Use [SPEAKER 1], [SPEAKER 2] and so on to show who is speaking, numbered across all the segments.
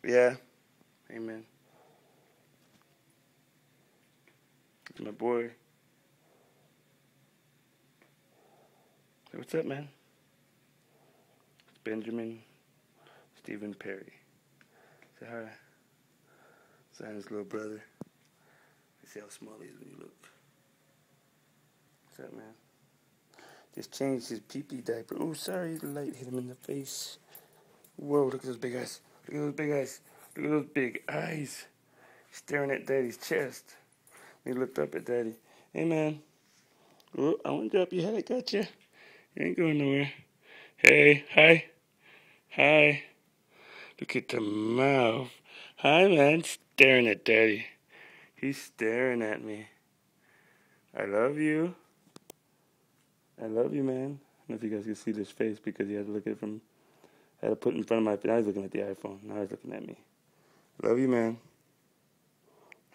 [SPEAKER 1] Yeah. Amen. It's my boy. Hey, what's up, man? It's Benjamin Stephen Perry. Say hi. Say hi to his little brother. See how small he is when you look. What's up, man? Just changed his pee-pee diaper. Oh, sorry, the light hit him in the face. Whoa, look at those big eyes. Look at those big eyes. Look at those big eyes. Staring at Daddy's chest. He looked up at Daddy. Hey, man. Oh, I want to drop your head. I got you. You ain't going nowhere. Hey, hi. Hi. Look at the mouth. Hi, man. Staring at Daddy. He's staring at me. I love you. I love you, man. I don't know if you guys can see this face because he had to look at it from... I had to put it in front of my... Now he's looking at the iPhone. Now he's looking at me. Love you, man.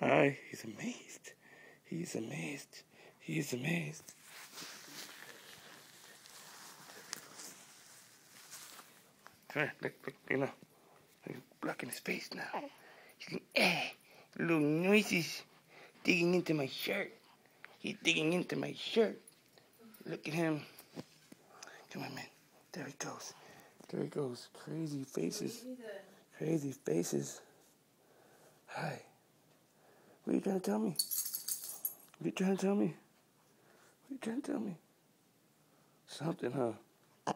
[SPEAKER 1] Hi. He's amazed. He's amazed. He's amazed. Come here. Look, you know. You're blocking his face now. You can, little noises digging into my shirt. He's digging into my shirt. Look at him. Come on, man. There he goes. There he goes. Crazy faces. Crazy faces. Hi. What are you trying to tell me? What are you trying to tell me? What are you trying to tell me? Something, huh?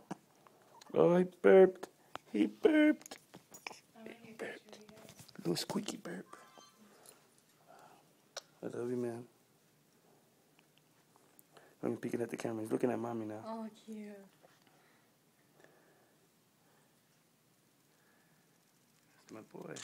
[SPEAKER 1] Oh, he burped. He burped. He burped. Little squeaky burp. I love you, man. I'm peeking at the camera. He's looking at mommy now.
[SPEAKER 2] Oh, cute.
[SPEAKER 1] That's my boy.